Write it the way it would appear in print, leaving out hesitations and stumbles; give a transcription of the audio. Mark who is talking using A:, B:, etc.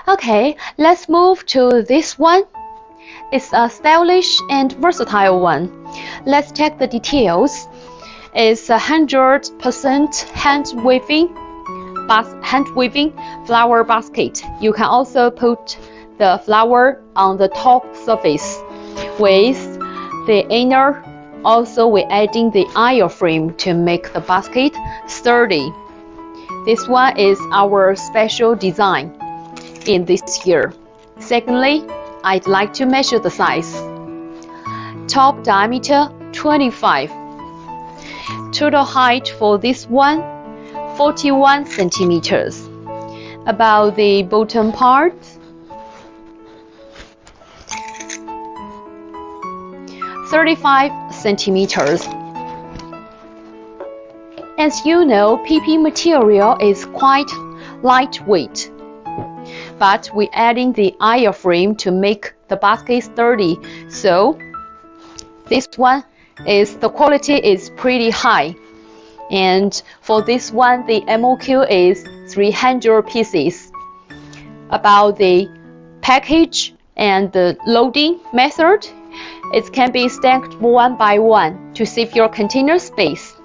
A: Okay, let's move to this one. It's a stylish and versatile one. Let's check the details. It's 100% hand-weaving flower basket. You can also put the flower on the top surface with the inner. Also, we're adding the iron frame to make the basket sturdy. This one is our special design in this year. Secondly, I'd like to measure the size. Top diameter 25. Total height for this one 41 centimeters. About the bottom part, 35 centimeters. As you know, PP material is quite lightweight, but we're adding the iron frame to make the basket sturdy. So this one the quality is pretty high. And for this one, the MOQ is 300 pieces. About the package and the loading method, it can be stacked one by one to save your container space.